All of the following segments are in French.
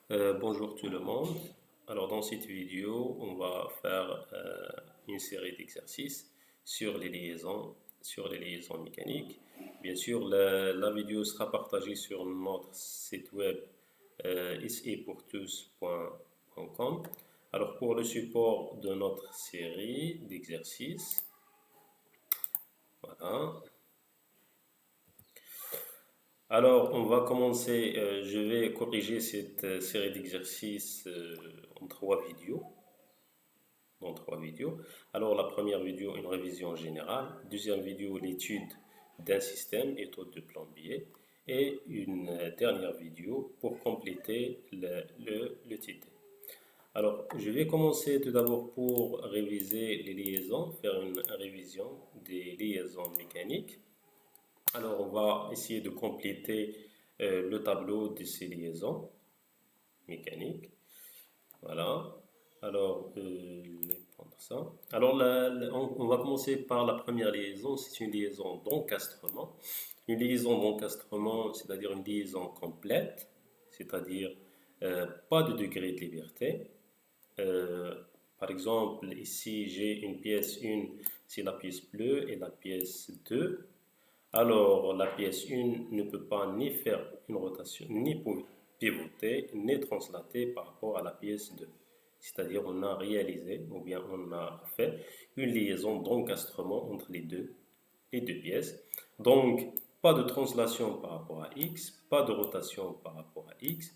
Bonjour tout le monde. Alors dans cette vidéo, on va faire une série d'exercices sur les liaisons mécaniques. Bien sûr, la vidéo sera partagée sur notre site web sepourtous.com. Alors pour le support de notre série d'exercices, voilà. Alors, on va commencer. Je vais corriger cette série d'exercices en dans trois vidéos. Alors, la première vidéo, une révision générale. Deuxième vidéo, l'étude d'un système, étude de plombier. Et une dernière vidéo pour compléter le titre. Alors, je vais commencer tout d'abord pour réviser les liaisons, faire une révision des liaisons mécaniques. Alors, on va essayer de compléter le tableau de ces liaisons mécaniques. Voilà. Alors, je vais prendre ça. Alors, on va commencer par la première liaison. C'est une liaison d'encastrement. Une liaison d'encastrement, c'est-à-dire une liaison complète, c'est-à-dire pas de degré de liberté. Par exemple, ici, j'ai une pièce 1, c'est la pièce bleue, et la pièce 2. Alors, la pièce 1 ne peut pas ni faire une rotation, ni pivoter, ni translater par rapport à la pièce 2. C'est-à-dire, on a réalisé, ou bien on a fait une liaison d'encastrement entre les deux pièces. Donc, pas de translation par rapport à x, pas de rotation par rapport à x,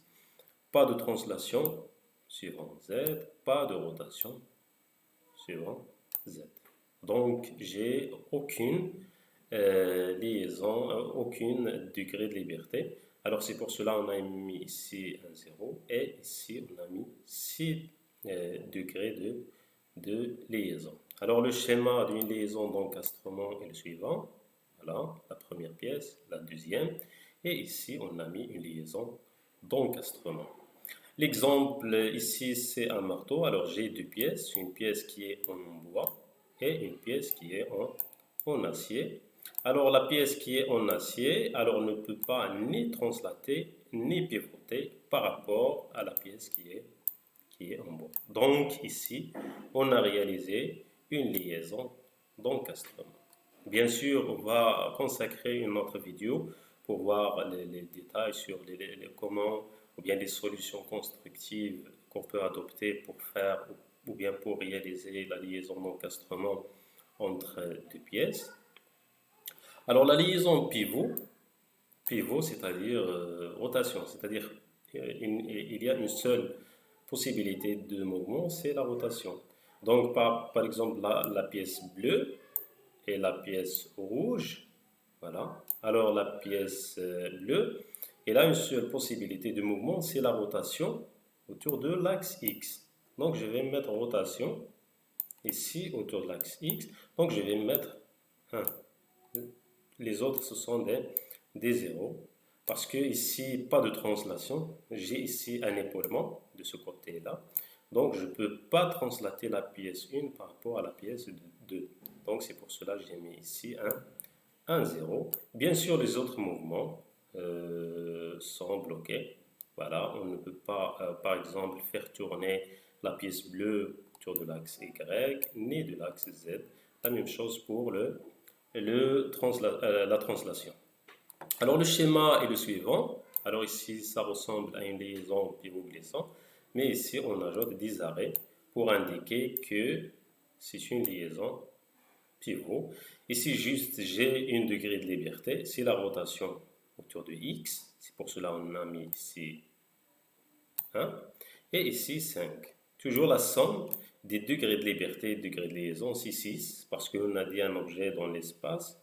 pas de translation suivant z, pas de rotation suivant z. Donc, j'ai aucune liaison, aucune degré de liberté. Alors c'est pour cela on a mis ici un 0 et ici on a mis 6 degrés de liaison. Alors le schéma d'une liaison d'encastrement est le suivant. Voilà, la première pièce, la deuxième, et ici on a mis une liaison d'encastrement. L'exemple ici c'est un marteau. Alors j'ai deux pièces, une pièce qui est en bois et une pièce qui est en acier. Alors la pièce qui est en acier, alors ne peut pas ni translater ni pivoter par rapport à la pièce qui est en bois. Donc ici, on a réalisé une liaison d'encastrement. Bien sûr, on va consacrer une autre vidéo pour voir les détails sur comment ou bien les solutions constructives qu'on peut adopter pour faire ou bien pour réaliser la liaison d'encastrement entre deux pièces. Alors la liaison pivot c'est-à-dire rotation, c'est-à-dire il y a une seule possibilité de mouvement, c'est la rotation. Donc par exemple la pièce bleue et la pièce rouge, voilà. Alors la pièce bleue, elle a une seule possibilité de mouvement, c'est la rotation autour de l'axe X. Donc je vais mettre rotation ici autour de l'axe X. Donc je vais mettre 1. Les autres, ce sont des zéros. Parce que ici, pas de translation. J'ai ici un épaulement de ce côté-là. Donc, je ne peux pas translater la pièce 1 par rapport à la pièce 2. Donc, c'est pour cela que j'ai mis ici un 0. Bien sûr, les autres mouvements sont bloqués. Voilà, on ne peut pas, par exemple, faire tourner la pièce bleue autour de l'axe Y, ni de l'axe Z. La même chose pour la translation. Alors le schéma est le suivant. Alors ici, ça ressemble à une liaison pivot-glissant, mais ici, on ajoute des arrêts pour indiquer que c'est une liaison pivot. Ici, juste, j'ai une degré de liberté. C'est la rotation autour de X. C'est pour cela qu'on a mis ici 1. Et ici, 5. Toujours la somme des degrés de liberté et degrés de liaison, c'est 6, parce qu'on a dit un objet dans l'espace.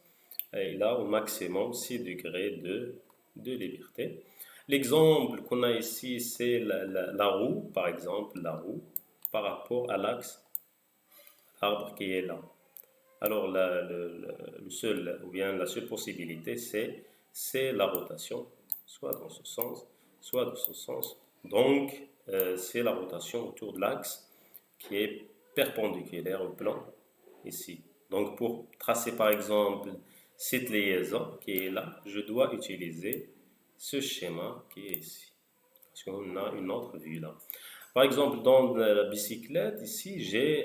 Et là, au maximum, 6 degrés de liberté. L'exemple qu'on a ici, c'est la roue, par exemple, la roue, par rapport à l'axe arbre qui est là. Alors, le seul, ou bien la seule possibilité, c'est la rotation, soit dans ce sens, soit dans ce sens. Donc, c'est la rotation autour de l'axe qui est perpendiculaire au plan ici. Donc, pour tracer, par exemple, cette liaison qui est là, je dois utiliser ce schéma qui est ici. parce qu'on a une autre vue là. Par exemple, dans la bicyclette, ici, j'ai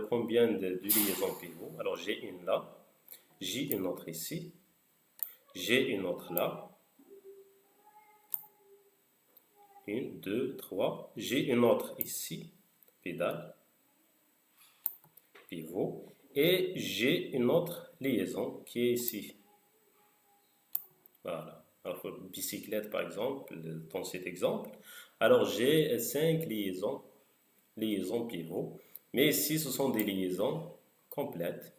combien de liaisons pivots? Alors, j'ai une là, j'ai une autre ici, j'ai une autre là, une, deux, trois, j'ai une autre ici, pédale, pivot, et j'ai une autre liaison qui est ici. Voilà. Alors, bicyclette, par exemple, dans cet exemple. Alors, j'ai 5 liaisons pivot. Mais ici, ce sont des liaisons complètes,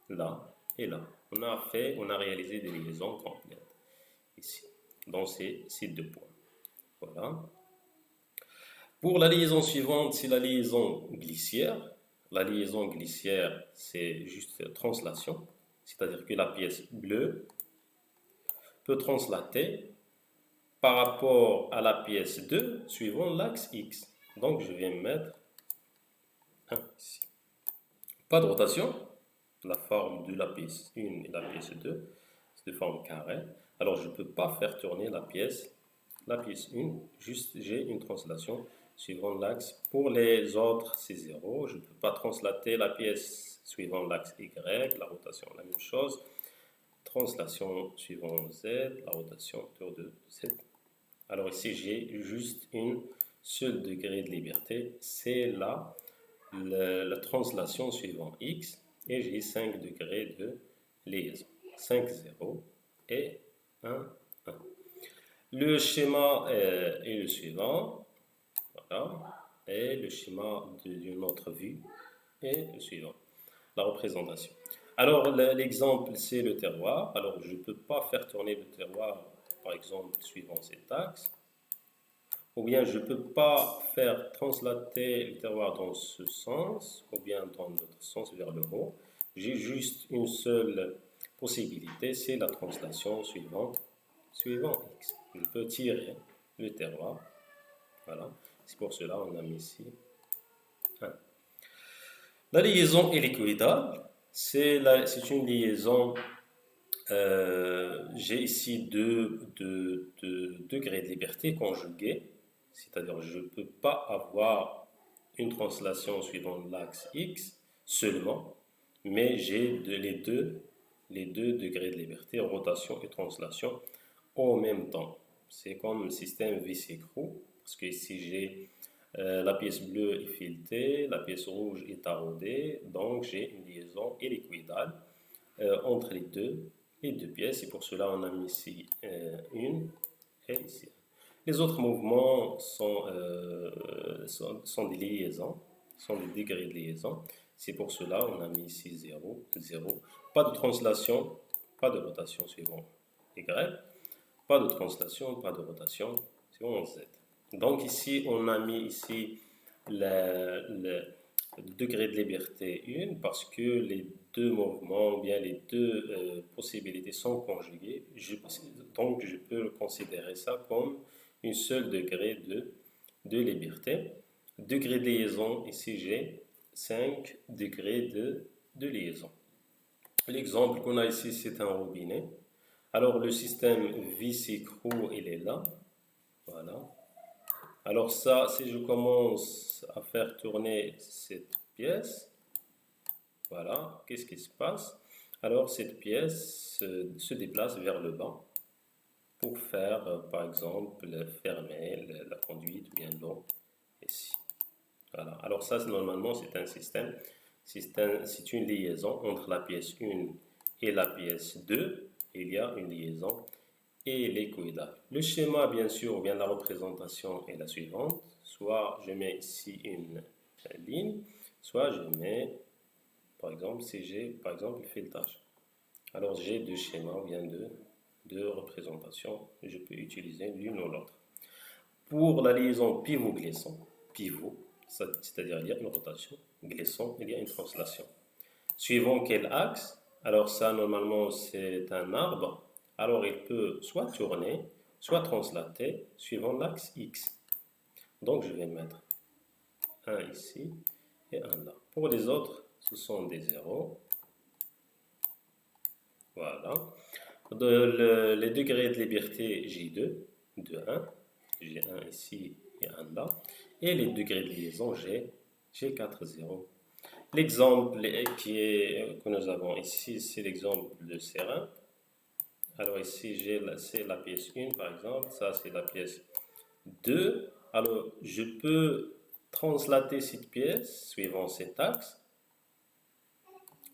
là et là. On a réalisé des liaisons complètes ici, dans ces deux points. Voilà. Pour la liaison suivante, c'est la liaison glissière. La liaison glissière, c'est juste translation, c'est-à-dire que la pièce bleue peut translater par rapport à la pièce 2 suivant l'axe X. Donc, je vais mettre 1 ici. Pas de rotation. La forme de la pièce 1 et la pièce 2, c'est de forme carrée. Alors, je ne peux pas faire tourner la pièce 1, juste j'ai une translation suivant l'axe. Pour les autres, c'est 0. Je ne peux pas translater la pièce suivant l'axe Y, la rotation, la même chose. Translation suivant Z, la rotation autour de Z. Alors ici, j'ai juste une seul degré de liberté. C'est là la translation suivant X. Et j'ai 5 degrés de liaison. 5, 0 et 1, 1. Le schéma est le suivant. Voilà. Et le schéma d'une autre vue est le suivant. La représentation. Alors, l'exemple, c'est le terroir. Alors, je ne peux pas faire tourner le terroir, par exemple, suivant cet axe. Ou bien, je ne peux pas faire translater le terroir dans ce sens, ou bien dans l'autre sens, vers le haut. J'ai juste une seule possibilité, c'est la translation suivant X. Je peux tirer le terroir. Voilà. C'est pour cela qu'on a mis ici 1. La liaison hélicoïdale, c'est une liaison. J'ai ici deux degrés de liberté conjugués, c'est-à-dire je ne peux pas avoir une translation suivant l'axe X seulement, mais j'ai les deux degrés de liberté, rotation et translation, en même temps. C'est comme le système vis-écrou, parce que ici j'ai la pièce bleue est filetée, la pièce rouge est taraudée, donc j'ai une liaison hélicoïdale entre les deux pièces, et pour cela on a mis ici une et ici. Les autres mouvements sont des liaisons, sont des degrés de liaison. C'est pour cela on a mis ici 0, 0. Pas de translation, pas de rotation suivant Y. Pas de translation, pas de rotation suivant Z. Donc ici, on a mis ici le degré de liberté 1 parce que les deux mouvements, ou bien les deux possibilités sont conjuguées. Donc je peux considérer ça comme une seule degré de liberté. Degré de liaison, ici j'ai 5 degrés de liaison. L'exemple qu'on a ici, c'est un robinet. Alors le système vis-écrou, il est là. Voilà. Alors ça, si je commence à faire tourner cette pièce, voilà, qu'est-ce qui se passe? Alors cette pièce se déplace vers le bas pour faire, par exemple, fermer la conduite ou bien l'eau ici. Voilà. Alors ça, normalement, c'est un système. C'est une liaison entre la pièce 1 et la pièce 2. Il y a une liaison hélicoïdale. Le schéma, bien sûr, ou bien la représentation est la suivante. Soit je mets ici une ligne, soit je mets, par exemple, si j'ai, par exemple, le filetage. Alors j'ai deux schémas, ou bien deux représentations. Je peux utiliser l'une ou l'autre. Pour la liaison pivot-glissant, pivot, c'est-à-dire il y a une rotation, glissant, il y a une translation. Suivant quel axe? Alors ça, normalement, c'est un arbre. Alors il peut soit tourner, soit translater, suivant l'axe X. Donc je vais mettre un ici et un là. Pour les autres, ce sont des zéros. Voilà. Les degrés de liberté J2, de 1. j'ai un ici et un là. Et les degrés de liaison, j'ai 4, 0. L'exemple que nous avons ici, c'est l'exemple de serin. Alors ici, c'est la pièce 1 par exemple, ça c'est la pièce 2. Alors je peux translater cette pièce suivant cet axe,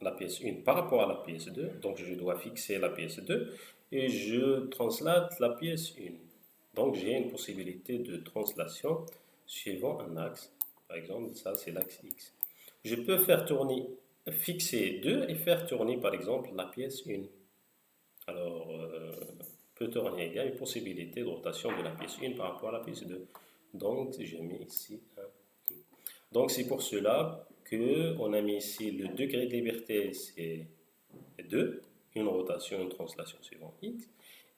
la pièce 1 par rapport à la pièce 2. Donc je dois fixer la pièce 2 et je translate la pièce 1. Donc j'ai une possibilité de translation suivant un axe. Par exemple, ça c'est l'axe X. Je peux faire tourner, fixer 2 et faire tourner par exemple la pièce 1. Alors, peut tourner, il y a une possibilité de rotation de la pièce 1 par rapport à la pièce 2. Donc, j'ai mis ici 1, 2. Donc, c'est pour cela qu'on a mis ici le degré de liberté, c'est 2, une rotation, une translation suivant X,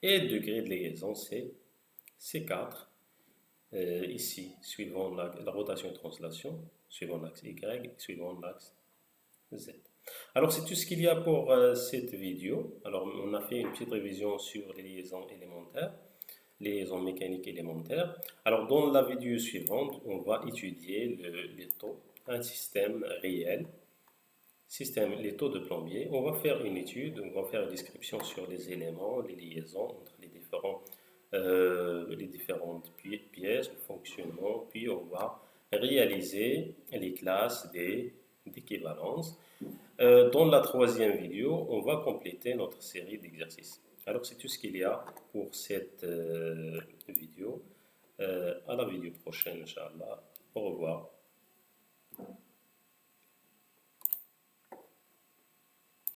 et le degré de liaison, c'est 4, ici, suivant la rotation et translation, suivant l'axe Y, suivant l'axe Z. Alors, c'est tout ce qu'il y a pour cette vidéo. Alors, on a fait une petite révision sur les liaisons élémentaires, les liaisons mécaniques élémentaires. Alors, dans la vidéo suivante, on va étudier les taux, un système réel, les taux de Plombier. On va faire une étude, on va faire une description sur les éléments, les liaisons entre les différentes pièces, le fonctionnement, puis on va réaliser les classes d'équivalence. Dans la troisième vidéo, on va compléter notre série d'exercices. Alors, c'est tout ce qu'il y a pour cette vidéo. À la vidéo prochaine, Inch'Allah. Au revoir.